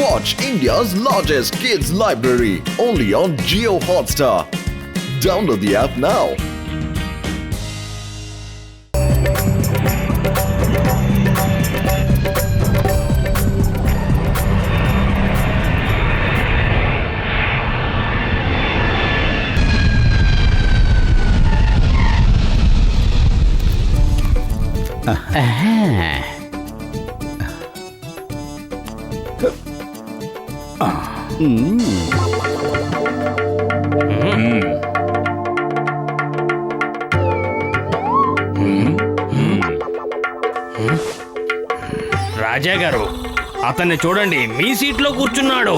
Watch India's largest kids library only on Jio Hotstar. Download the app now. రాజా గారు, అతన్ని చూడండి, మీ సీట్లో కూర్చున్నాడు.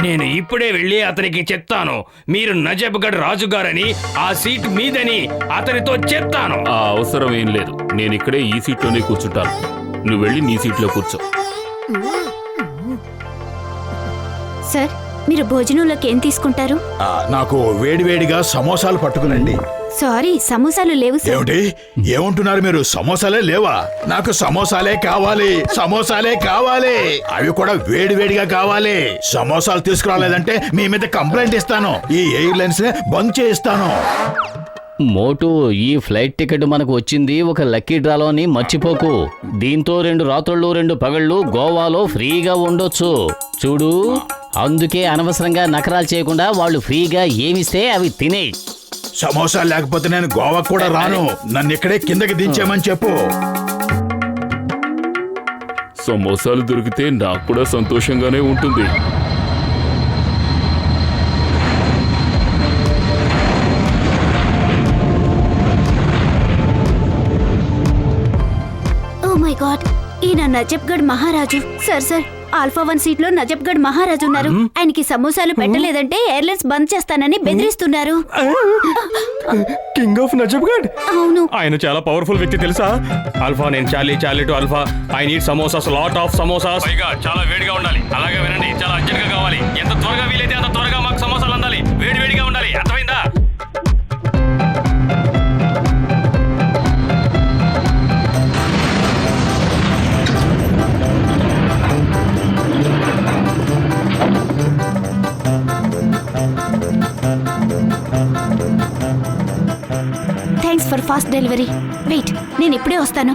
నేను ఇప్పుడే వెళ్ళి అతనికి చెప్తాను, మీరు నజబ్గఢ్ రాజుగారని, ఆ సీట్ మీదని అతనితో చెప్తాను. ఆ అవసరం ఏం లేదు, నేను ఇక్కడే ఈ సీట్లోనే కూర్చుంటాను. నువ్వు వెళ్ళి నీ సీట్లో కూర్చో. సార్, మీరు భోజనంలోకి ఏం తీసుకుంటారు? నాకు వేడివేడిగా సమోసాలు పట్టుకునండి. సారీ, సమోసాలు లేవు సార్. ఏమిటి ఏమంటున్నారు మీరు? సమోసాలే లేవా? నాకు సమోసాలే కావాలి, సమోసాలే కావాలి, అవి కూడా వేడివేడిగా కావాలి. సమోసాలు తీసుకురాలేదంటే మీ మీద కంప్లైంట్ ఇస్తాను, ఈ ఎయిర్లైన్స్ నే బంద్ చేయిస్తాను. మోటు, ఈ ఫ్లైట్ టికెట్ మనకు వచ్చింది ఒక లక్కీ డ్రాలోని మర్చిపోకు. దీంతో 2 రాత్రుళ్ళు 2 పగళ్ళు గోవాలో ఫ్రీగా ఉండొచ్చు. చూడు, అందుకే అనవసరంగా నకరాలు చేయకుండా వాళ్ళు ఫ్రీగా ఏమిస్తే అవి తినే. సమోసా లేకపోతే నేను గోవా కూడా రాను. నన్ను ఇక్కడే కిందకి దించేమని చెప్పు. సమోసాలు దొరికితే నాకు కూడా సంతోషంగానే ఉంటుంది. ఓ మై గాడ్, ఈయన నజబ్గఢ్ మహారాజు. సార్, ఆల్ఫా 1 సీట్ లో నజబ్గఢ్ మహారాజు ఉన్నారు. ఆయనకి సమోసాలు పెట్టలేదంటే ఎయిర్లైన్స్ బంద్ చేస్తానని బెదిరిస్తున్నారు. King of Najafgarh? అవును. ఆయన చాలా పవర్ఫుల్ వ్యక్తి తెలుసా? ఆల్ఫా, నేను Charlie to alpha. I need samosas, lot of samosas. పైగా చాలా వేడిగా ఉండాలి. అలాగే వినండి, చాలా అర్జెంట్ గా కావాలి. ఎంత త్వరగా వీలైతే అంత త్వరగా మాకు సమోసాలు అందాలి. వేడిగా ఉండాలి, అర్థమైందా? Thanks for fast delivery. Wait, నేను ఇప్పుడే వస్తాను.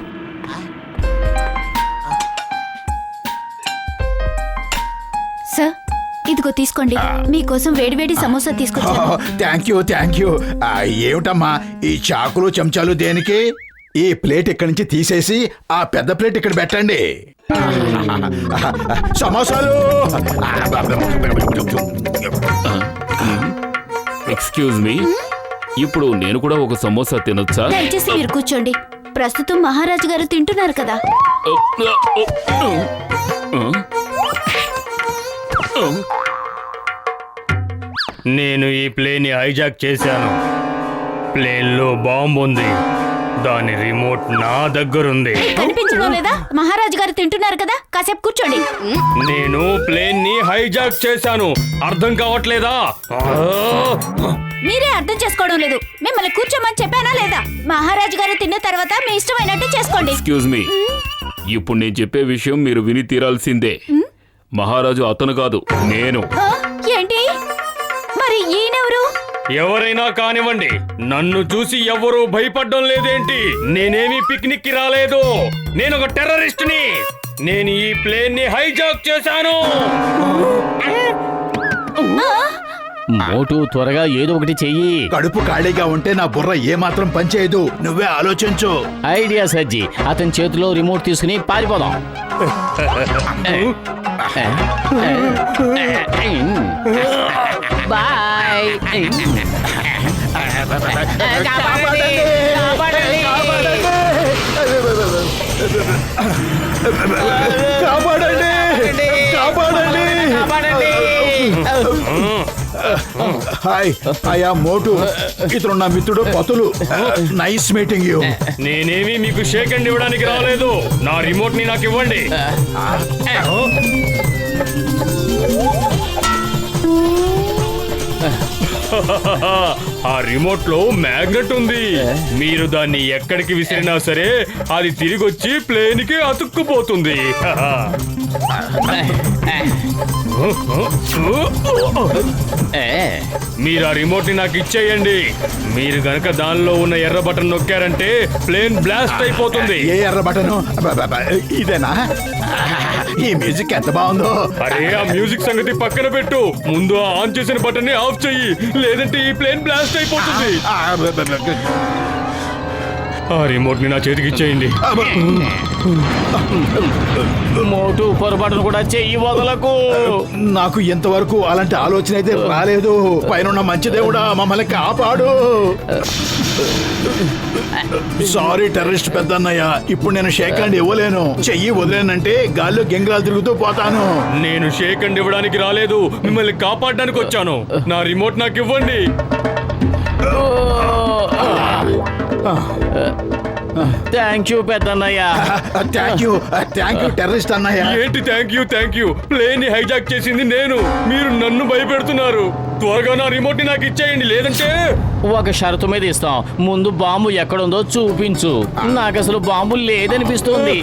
సార్, ఇదిగో తీసుకోండి, మీకోసం వేడివేడి సమోసా తీసుకొచ్చాను. Thank you. ఏమిటమ్మా ఈ చాకులు చెంచాలు దేనికి? ఈ ప్లేట్ ఇక్కడి నుంచి తీసేసి ఆ పెద్ద ప్లేట్ ఇక్కడ పెట్టండి. సమోసాలు. ఎక్స్క్యూజ్ మీ, ఇప్పుడు నేను కూడా ఒక సమోసా తినొచ్చా? దయచేసి మీరు కూర్చోండి. ప్రస్తుతం మహారాజు గారు తింటున్నారు కదా. నేను ఈ ప్లేన్ ని హైజాక్ చేశాను. ప్లేన్ లో బాంబు ఉంది, దాని రిమోట్ నా దగ్గరుంది. కనిపించడం లేదా? మహారాజు గారు తింటున్నారు కదా, కాసేపు కూర్చోండి. నేను ప్లేన్ ని హైజాక్ చేశాను, అర్థం కావట్లేదా? మీరే అర్థం చేసుకోవడం లేదు. మిమ్మల్ని కూర్చోమని చెప్పానా లేదా? మహారాజు గారు తిన్న తర్వాత మీ ఇష్టమైనట్టు చేసుకోండి. ఎక్స్క్యూజ్ మీ, ఇప్పుడు నేను చెప్పే విషయం మీరు విని తీరాల్సిందే. మహారాజు అతను కాదు, నేను. ఏంటి మరి ఈయనెవరు? ఎవరైనా కానివ్వండి, నన్ను చూసి ఎవరూ భయపడ్డం లేదేంటి? నేనేమి పిక్నిక్ కి రాలేదు, నేను ఒక టెర్రరిస్ట్ ని. నేను ఈ ప్లేన్ ని హైజాక్ చేశాను. మోటు, త్వరగా ఏదో ఒకటి చెయ్యి. కడుపు ఖాళీగా ఉంటే నా బుర్ర ఏమాత్రం పనిచేయదు. నువ్వే ఆలోచించు. ఐడియా సజ్జి, అతని చేతిలో రిమోట్ తీసుకుని పారిపోదాం. బాయ్. హాయ్, ఆయా మోటు. ఇతను నా మిత్రుడు పతులు. Nice meeting you. నేనేమి మీకు షేక్ హ్యాండ్ ఇవ్వడానికి రాలేదు. నా రిమోట్ ని నాకు ఇవ్వండి. ఆ రిమోట్ లో మ్యాగ్నెట్ ఉంది. మీరు దాన్ని ఎక్కడికి విసిరినా సరే అది తిరిగి వచ్చి ప్లేన్ కి అతుక్కుపోతుంది. మీరు ఆ రిమోట్ ని నాకు ఇచ్చేయండి. మీరు గనక దానిలో ఉన్న ఎర్ర బటన్ నొక్కారంటే ప్లేన్ బ్లాస్ట్ అయిపోతుంది. ఏ ఎర్ర బటను? ఇదేనా? ఈ మ్యూజిక్ ఎంత బాగుందో. అరే ఆ మ్యూజిక్ సంగతి పక్కన పెట్టు, ముందు ఆ ఆన్ చేసిన బటన్ ని ఆఫ్ చెయ్యి, లేదంటే ఈ ప్లేన్ బ్లాస్ట్ అయిపోతుంది. ఆ రిమోట్ ని నా చేతికి ఇచ్చేయండి. మోటు పొరపాటును కూడా చెయ్యి వదలకు. నాకు ఇంతవరకు అలాంటి ఆలోచన అయితే రాలేదు. పైన మంచి దేవుడా మమ్మల్ని కాపాడు. సారీ టెర్రరిస్ట్ పెద్దన్నయ్య, ఇప్పుడు నేను షేక్ హ్యాండ్ ఇవ్వలేను. చెయ్యి వదిలేనంటే గాల్లో గెంగరాలు తిరుగుతూ పోతాను. నేను షేక్ హ్యాండ్ ఇవ్వడానికి రాలేదు, మిమ్మల్ని కాపాడడానికి వచ్చాను. నా రిమోట్ నాకు ఇవ్వండి. థ్యాంక్ యూ పెద్దన్నయ్య. థ్యాంక్ యూ టెర్రరిస్ట్ అన్నయ్య. ఏంటి థ్యాంక్ యూ? ప్లేన్ ని హైజాక్ చేసింది నేను, మీరు నన్ను భయపెడుతున్నారు. త్వరగా నా రిమోట్ ని నాకు ఇచ్చేయండి, లేదంటే ఒక షరతు మీద ఇస్తాం. ముందు బాంబు ఎక్కడుందో చూపించు. నాకు అసలు బాంబు లేదనిపిస్తుంది.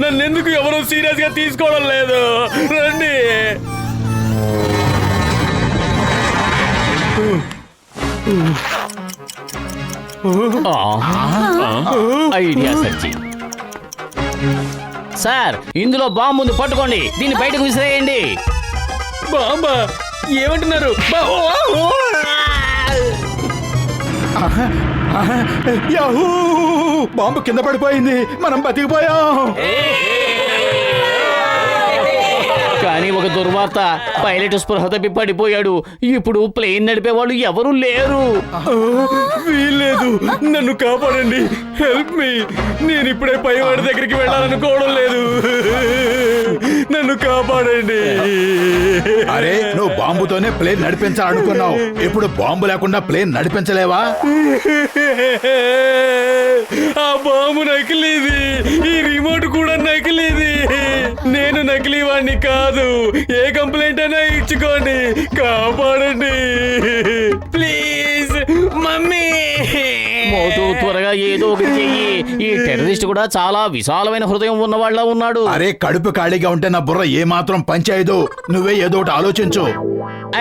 నన్నెందుకు ఎవరో సీరియస్ గా తీసుకోవడం లేదు? రండి. ఐడియా సచ్చి. సార్, ఇందులో బాంబు ఉంది, పట్టుకోండి. దీన్ని బయటకు విసిరేయండి. బాంబా? ఏమంటున్నారు? యాహూ! బాంబు కింద పడిపోయింది, మనం బతికిపోయాం. కానీ ఒక దుర్వార్త, పైలట్ స్పృహ తప్పి పడిపోయాడు. ఇప్పుడు ప్లేన్ నడిపే వాళ్ళు ఎవరు లేరు. వీల్లేదు, నన్ను కాపాడండి. Help me. నేను ఇప్పుడే పైవాడి దగ్గరికి వెళ్ళాలనుకోవడం లేదు. నన్ను కాపాడండి. అరే, నువ్వు బాంబుతోనే ప్లేన్ నడిపించాలనుకున్నావు. ఇప్పుడు బాంబు లేకుండా ప్లేన్ నడిపించలేవా? ఆ బాంబు నకిలీది, ఈ రిమోట్ కూడా నకిలీది. నేను నకిలీ వాడిని కాదు. ఏ కంప్లైంట్ అయినా ఇచ్చుకోండి, కాపాడండి ప్లీజ్. మమ్మీ, మోటు త్వరగా ఏదో ఒకటి చెయ్యి. ఈ టెర్రరిస్ట్ కూడా చాలా విశాలమైన హృదయం ఉన్నవాళ్ళ ఉన్నాడు. అరే, కడుపు ఖాళీగా ఉంటే నా బుర్ర ఏ మాత్రం పనిచేయదు. నువ్వే ఏదో ఒకటి ఆలోచించు.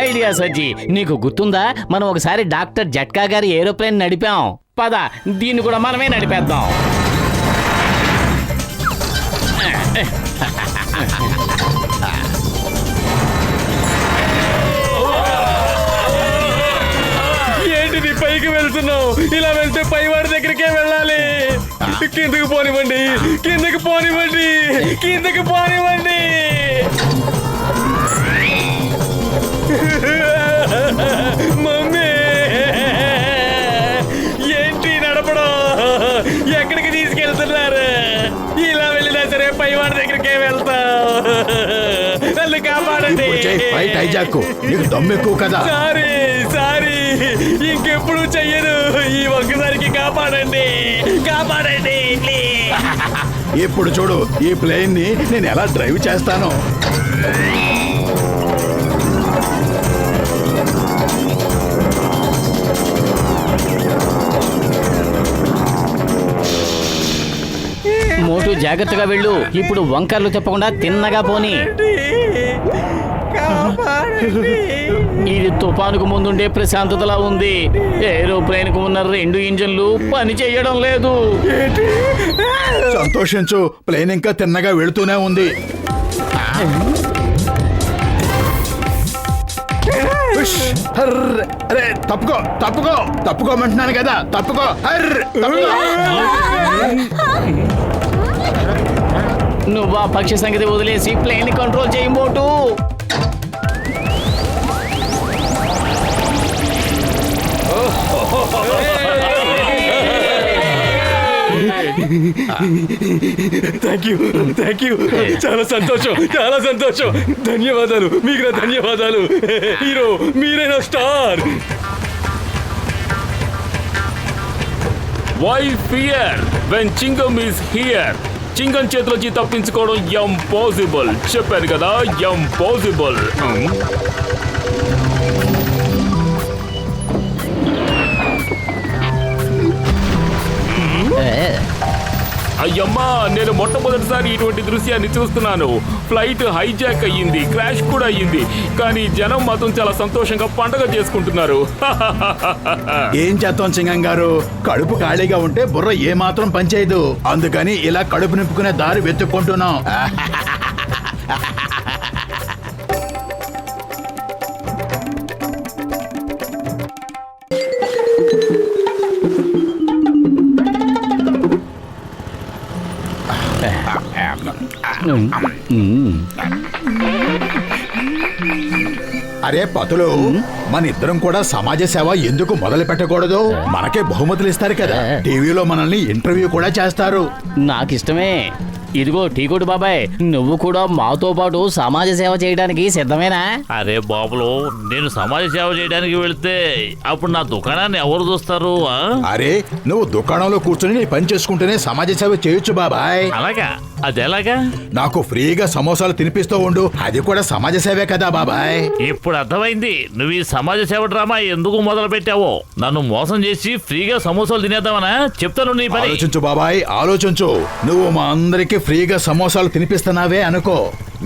ఐడియా సజ్జి. నీకు గుర్తుందా, మనం ఒకసారి డాక్టర్ జట్కా గారి ఏరోప్లేన్ నడిపాం. పద, దీన్ని కూడా మనమే నడిపేద్దాం. ఏంటిది పైకి వెళ్తున్నావు? ఇలా వెళ్తే పైవాడి దగ్గరికే వెళ్ళాలి. కిందకి పోనివ్వండి, కిందకి పోనివ్వండి, కిందకి పోనివ్వండి. మమ్మీ, ఏంటి నడపడం? ఎక్కడికి తీసుకెళ్తున్నారు? ఇలా వెళ్ళినా సరే పైవాడి దగ్గరికే వెళ్తా. నన్ను కాపాడండి. ఇప్పుడు చెయ్యి, ఫైట్ హైజాక్. నీకు దమ్ము ఎక్కువ కదా. సారీ, ఇంకెప్పుడు చెయ్యను. ఈ ఒక్కసారికి కాపాడండి, కాపాడండి. ఇప్పుడు చూడు, ఈ ప్లేన్ ని నేను ఎలా డ్రైవ్ చేస్తాను. మోటు జాగ్రత్తగా వెళ్ళు. ఇప్పుడు వంకర్లు చెప్పకుండా తిన్నగా పోని. ఇది తుఫానుకు ముందుండే ప్రశాంతతలా ఉంది. ఏరోప్లేన్ కు ఉన్న 2 ఇంజన్లు పని చేయడం లేదు. సంతోషించు, ప్లేన్ ఇంకా తిన్నగా వెళుతూనే ఉంది. ఉష్, హర్ర్. అరే, తప్పుకోమంటున్నాను కదా, తప్పుకో. హర్ర్, తప్పుకో. నువ్వు ఆ పక్షి సంగతి వదిలేసి ప్లేన్ కంట్రోల్ చేయి మోటు. Thank you. చాలా సంతోషం. ధన్యవాదాలు, మీకు నా ధన్యవాదాలు. హీరో, మీరే నా star. Why fear when Chingam is here? Chingam చేతిలోంచి తప్పించుకోవడం ఇంపాసిబుల్. చెప్పాను కదా, ఇంపాసిబుల్. అయ్యమ్మా నేను మొట్టమొదటిసారి ఇటువంటి దృశ్యాన్ని చూస్తున్నాను. ఫ్లైట్ హైజాక్ అయ్యింది, క్రాష్ కూడా అయ్యింది, కానీ జనం మాత్రం చాలా సంతోషంగా పండగ చేసుకుంటున్నారు. ఏం చేద్దాం సింగం గారు, కడుపు ఖాళీగా ఉంటే బుర్ర ఏమాత్రం పనిచేయదు. అందుకని ఇలా కడుపు నింపుకునే దారి వెతుక్కుంటున్నాం. అరే పతులు, మన ఇద్దరం కూడా సమాజ సేవ ఎందుకు మొదలు పెట్టకూడదు? మనకే బహుమతులు ఇస్తారు కదా, టీవీలో మనల్ని ఇంటర్వ్యూ కూడా చేస్తారు. నాకిష్టమే. ఇదిగో టీకోటి బాబాయ్, నువ్వు కూడా మాతో పాటు సమాజ సేవ చేయడానికి సిద్ధమేనా? అరే బాబులు, నేను సమాజ సేవ చేయడానికి వెళ్తే అప్పుడు నా దుకాణాన్ని ఎవరు చూస్తారు? అరే నువ్వు దుకాణంలో కూర్చొని నీ పని చేసుకుంటేనే సమాజ సేవ చేయొచ్చు బాబాయ్. అలాగా? అది ఎలాగా? నాకు ఫ్రీగా సమోసాలు తినిపిస్తూ ఉండు, అది కూడా సమాజ సేవే కదా బాబాయ్. ఇప్పుడు అర్థమైంది నువ్వు ఈ సమాజ సేవ డ్రామా ఎందుకు మొదలు పెట్టావో. నన్ను మోసం చేసి ఫ్రీగా సమోసాలు తినేద్దామనా? చెప్తాను నీ పని. ఆలోచించు బాబాయ్, ఆలోచించు. నువ్వు మా అందరికి ఫ్రీగా సమోసాలు తినిపిస్తున్నావే అనుకో,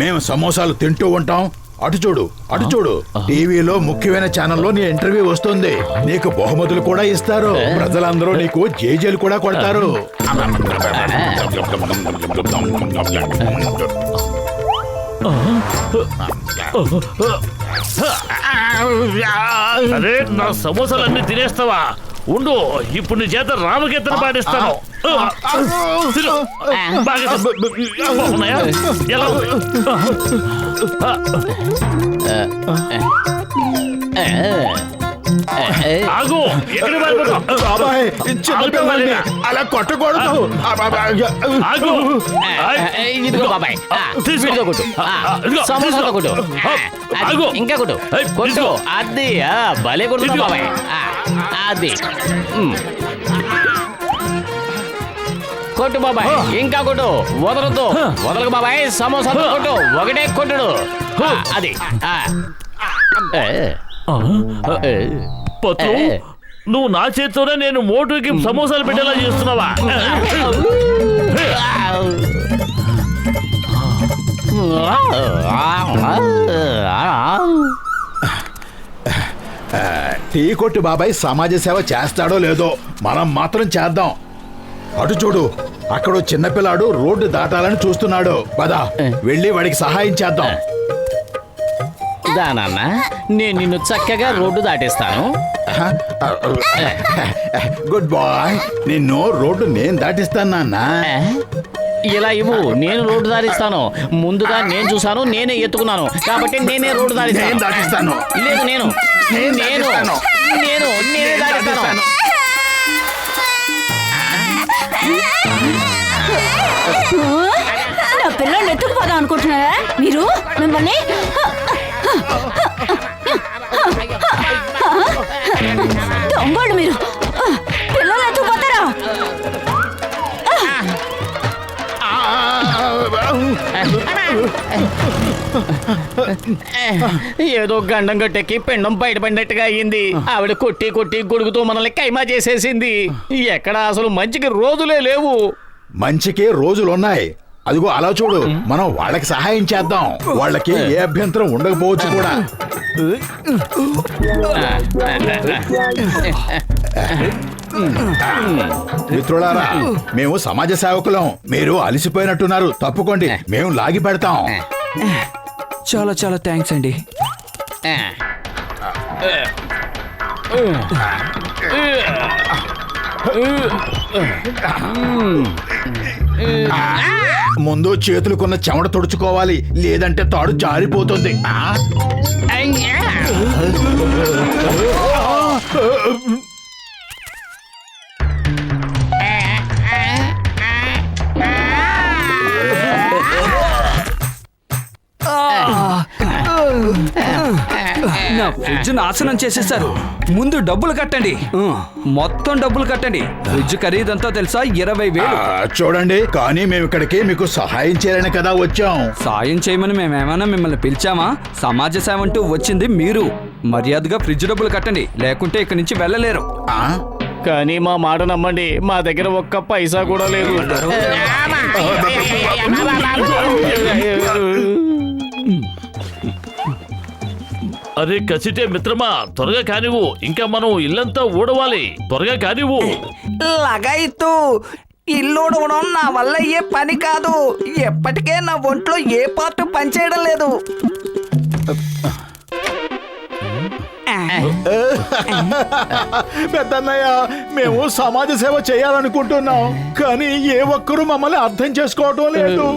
మేము సమోసాలు తింటూ ఉంటాం. అటు చూడు, అటు చూడు, టీవీలో ముఖ్యమైన ఛానల్లో నీ ఇంటర్వ్యూ వస్తుంది. నీకు బహుమతులు కూడా ఇస్తారు. ప్రజలందరూ నీకు జేజేలు కూడా కొడతారు. అరే నా సమోసాలన్నీ తినేస్తావా? ఉండు, ఇప్పుడు నీ చేత రామకీర్తన పాటిస్తాను. తిను. బాగా తిను. బాగున్నాయా? ఎలా ఉంది? ఆగు, ఎక్కడికి పారిపోతావ్? బాబాయ్, చిన్న పిల్లల్ని అలా కొట్టకూడదు. ఆగు. ఇదిగో బాబాయ్, తీసుకో. వీడితో కొట్టు. ఇదిగో, సమోసాతో కొట్టు. అది, ఆగు. ఇంకా కొట్టు. కొట్టు. తీసుకో. అది భలే కొడుతున్నా తీసుకో. బాబాయ్. అది కొట్టు బాబాయ్, ఇంకా కొట్టు. వదలొద్దు, వదలకు బాబాయ్. సమోసాతో కొట్టు, ఒకటే కొట్టుడు. అది పత్తు, నువ్వు నా చేతితోనే నేను మోటుకి సమోసాలు పెట్టేలా చేస్తున్నావా? టీ కొట్టు బాబాయ్ సమాజ సేవ చేస్తాడో లేదో, మనం మాత్రం చేద్దాం. అటు చూడు, అక్కడ చిన్నపిల్లాడు రోడ్డు దాటాలని చూస్తున్నాడు. పద వెళ్ళి వాడికి సహాయం చేద్దాం. దానన్న, నేను నిన్ను చక్కగా రోడ్డు దాటిస్తాను. గుడ్ బాయ్, నిన్ను రోడ్డు నేను దాటిస్తాను నాన్న. ఇలా ఇవ్వు, నేను రోడ్డు దాటిస్తాను. ముందుగా నేను చూసాను, నేనే ఎత్తుకున్నాను, కాబట్టి నేనే రోడ్డు నేను దాటిస్తాను. లేదు, నేనే దాటిస్తాను. నా పిల్లల్ని ఎత్తుకుపోదాం అనుకుంటున్నారా మీరు? మిమ్మల్ని దొంగోళ్ళు మీరు, పిల్లలు ఎత్తుకుపోతారా? ఏదో గండం గట్టెక్కి పిండం బయటపడినట్టుగా అయ్యింది. ఆవిడ కొట్టి కొట్టి గొడుగుతూ మనల్ని కైమా చేసేసింది. ఎక్కడ అసలు మంచికి రోజులే లేవు. మంచికి రోజులున్నాయి. అదిగో అలా చూడు, మనం వాళ్ళకి సహాయం చేద్దాం. వాళ్ళకి ఏ అభ్యంతరం ఉండకపోవచ్చు కూడా. మిత్రులారా, మేము సమాజ సేవకులం. మీరు అలసిపోయినట్టున్నారు, తప్పుకోండి, మేము లాగి పెడతాం. చాలా చాలా థ్యాంక్స్ అండి. ముందు చేతులకున్న చెమట తుడుచుకోవాలి, లేదంటే తాడు జారిపోతుంది. నా ఫ్రిడ్జ్ నాశనం చేసేసారు. ముందు డబ్బులు కట్టండి, మొత్తం డబ్బులు కట్టండి. ఫ్రిడ్జ్ ఖరీదంతా తెలుసా? 20,000. చూడండి, కానీ మేము ఇక్కడికి మీకు సహాయం చేయాలని కదా వచ్చాం. సాయం చేయమని మేమేమైనా మిమ్మల్ని పిలిచామా? సమాజ సేవ అంటూ వచ్చింది మీరు. మర్యాదగా ఫ్రిడ్జ్ డబ్బులు కట్టండి, లేకుంటే ఇక్కడి నుంచి వెళ్ళలేరు. కానీ మా మాట నమ్మండి, మా దగ్గర ఒక్క పైసా కూడా లేదు. అరే కసిటే మిత్రమా, త్వరగా కానివ్వు, ఇంకా మనం ఇల్లంతా ఊడవాలి. త్వరగా కానివ్వు. లగాయిత్తు ఇల్లు ఉడవడం నా వల్ల ఏ పని కాదు. ఎప్పటికే నా ఒంట్లో ఏ పార్ట్ పనిచేయడం లేదు. పెద్దన్నయ్య, మేము సమాజ సేవ చేయాలనుకుంటున్నాం, కానీ ఏ ఒక్కరూ మమ్మల్ని అర్థం చేసుకోవటం లేదు.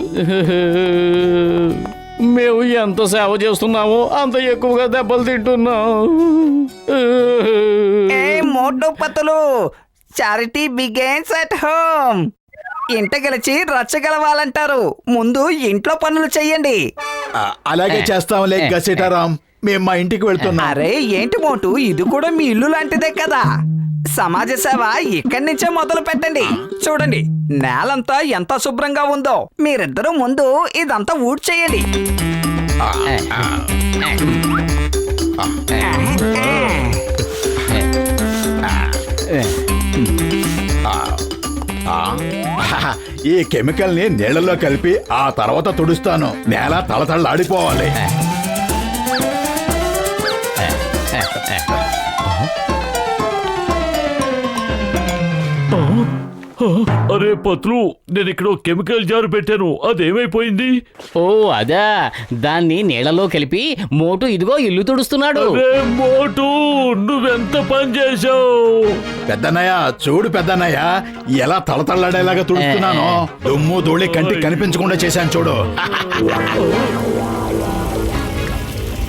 మేము ఎంత సేవ చేస్తున్నామో అంత ఎక్కువగా దెబ్బలు తింటున్నాం. ఏ మోటు పతులు, చారిటీ బిగేన్స్ అట్ హోమ్. ఇంట గెలిచి రచ్చగలవాలంటారు. ముందు ఇంట్లో పనులు చెయ్యండి. అలాగే చేస్తాంలే గసిటారాం, మేము మా ఇంటికి వెళ్తున్నాం. అరే ఏంటి మోటు, ఇది కూడా మీ ఇల్లు లాంటిదే కదా. సమాజ సేవ ఇక్కడి నుంచే మొదలు పెట్టండి. చూడండి నేలంతా ఎంత శుభ్రంగా ఉందో. మీరిద్దరూ ముందు ఇదంతా ఊడ్చేయండి. ఈ కెమికల్ ని నీళ్లలో కలిపి ఆ తర్వాత తుడుస్తాను. నేల తళతళలాడిపోవాలి. అరే పత్రు, నేను ఇక్కడ కెమికల్ జారు పెట్టాను, అదేమైపోయింది? ఓ అదా, దాన్ని నీళ్ళలో కలిపి మోటు ఇదిగో ఇల్లు తుడుస్తున్నాడు. అరే మోటు, నువ్వెంత పని చేసావు? పెద్దన్నయ్య చూడు, పెద్దన్నయ్య ఎలా తళతళలాడేలాగా తుడుస్తున్నాను. దుమ్ము ధూళి కంటికి కనిపించకుండా చేశాను చూడు.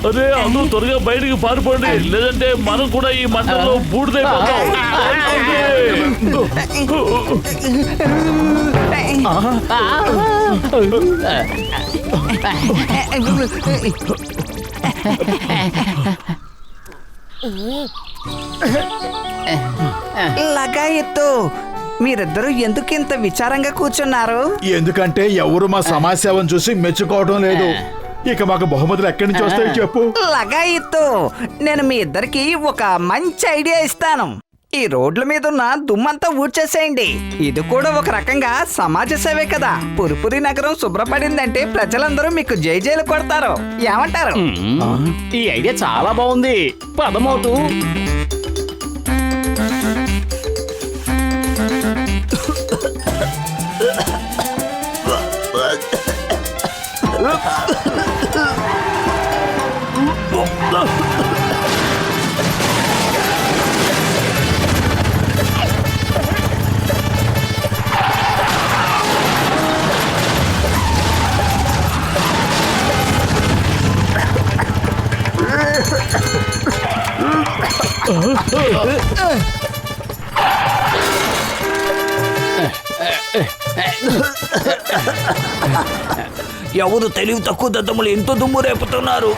అరే అందరూ త్వరగా బయటికి పారిపోండి, లేదంటే మనం కూడా ఈ మంటల్లో బూడిదైపోతాం. లగాయత్తు, మీరిద్దరూ ఎందుకు ఇంత విచారంగా కూర్చున్నారు? ఎందుకంటే ఎవరు మా సమాజ సేవను చూసి మెచ్చుకోవడం లేదు. ఇక మాకు బహుమతులు ఎక్కడి నుంచి వస్తాయి చెప్పు. లగాయత్తు, నేను మీ ఇద్దరికి ఒక మంచి ఐడియా ఇస్తాను. ఈ రోడ్ల మీద ఉన్న దుమ్మంతా ఊడ్చేసేయండి. ఇది కూడా ఒక రకంగా సమాజ సేవే కదా. పురుపురి నగరం శుభ్రపడిందంటే ప్రజలందరూ మీకు జై జైలు కొడతారు. ఏమంటారు? ఈ ఐడియా చాలా బాగుంది. పదమోటు. ఎవరు తెలివి తక్కువ దద్దములు ఎంతో దుమ్ము రేపుతున్నారు.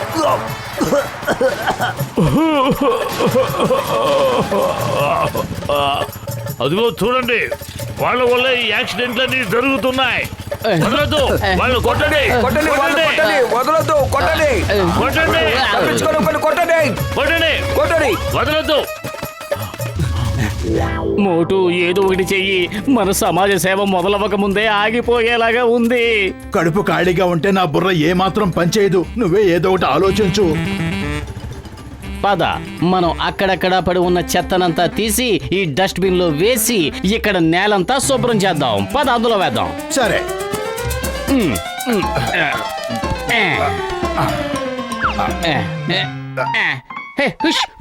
అదిగో చూడండి, వాళ్ళ వల్ల ఈ యాక్సిడెంట్లన్నీ జరుగుతున్నాయి. వదలొద్దు, వాళ్ళు కొట్టండి, కొట్టండి, వాళ్ళని కొట్టండి, వదలొద్దు, కొట్టండి, కొట్టండి, తప్పించుకోవడం పని, కొట్టండి, కొట్టండి, కొట్టండి. వదలొద్దు. మోటు ఏదో ఒకటి చెయ్యి. మన సమాజ సేవ మొదలవ్వక ముందే ఆగిపోయేలాగా ఉంది. కడుపు ఖాళీగా ఉంటే నా బుర్ర ఏమాత్రం పనిచేయదు. నువ్వే ఏదో ఒకటి ఆలోచించు. పద, మనం అక్కడక్కడ పడి ఉన్న చెత్తనంతా తీసి ఈ డస్ట్ బిన్ లో వేసి ఇక్కడ నేలంతా శుభ్రం చేద్దాం. పద, అందులో వేద్దాం. సరే.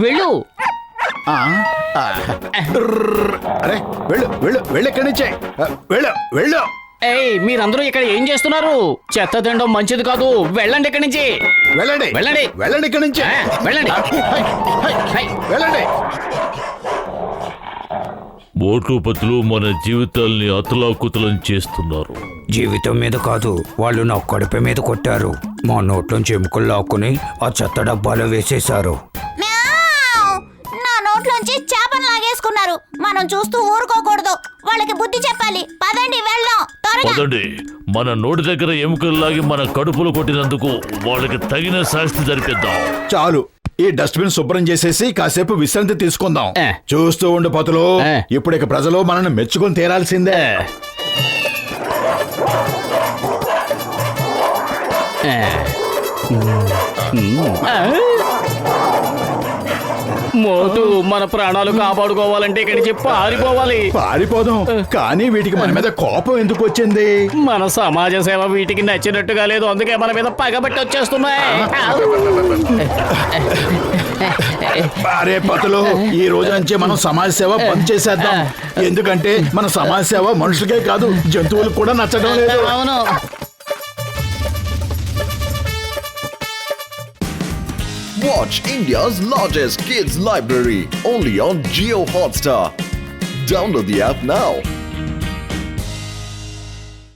వెళ్ళు. అరే వెళ్ళు వెళ్ళు వెళ్ళు, ఇక్కడి నుంచే వెళ్ళు వెళ్ళు. ఏయ్, మీరందరూ ఇక్కడ ఏం చేస్తున్నారు? చెత్త తినడం మంచిది కాదు. వెళ్ళండి ఇక్కడి నుంచి. వెళ్ళండి వెళ్ళండి. వెళ్ళండి ఇక్కడి నుంచి. వెళ్ళండి. వెళ్ళండి. మోటు పతులు మన జీవితాల్ని అతలాకుతలం చేస్తున్నారు. జీవితం మీద కాదు, వాళ్ళు నా కడుపు మీద కొట్టారు. మా నోట్లోంచి ఎముకలు లాక్కుని ఆ చెత్త డబ్బాలో వేసేశారు. నా నోట్లోంచి చేపను లాగేసుకున్నారు. మనం చూస్తూ ఊరుకోకూడదు. వాళ్ళకి బుద్ధి చెప్పాలి. పదండి, వెళ్దాం త్వరగా. పదండి, మన నోటి దగ్గర ఎముకలు లాగి మన కడుపులు కొట్టినందుకు వాళ్ళకి తగిన శాస్తి జరిపిద్దాం. చాలు, ఈ డస్ట్బిన్ శుభ్రం చేసేసి కాసేపు విశ్రాంతి తీసుకుందాం. ఏ. చూస్తూ ఉండు పతులు, ఏ. ఇప్పుడు ఇక ప్రజలు మనల్ని మెచ్చుకొని తీరాల్సిందే. మోటు మన ప్రాణాలు కాపాడుకోవాలంటే ఇక్కడి నుంచి పారిపోవాలి. పారిపోదాం, కానీ వీటికి మన మీద కోపం ఎందుకు వచ్చింది? మన సమాజ సేవ వీటికి నచ్చినట్టుగా లేదు, అందుకే మన మీద పగబట్టి వచ్చేస్తున్నాయి. అరే పతులు, ఈ రోజు నుంచి మనం సమాజ సేవ బంద్ చేసేద్దాం. ఎందుకంటే మన సమాజ సేవ మనుషులకే కాదు, జంతువులకు కూడా నచ్చడం లేదు. అవును. Watch India's largest kids library only on Geo Hotstar. Download the app now.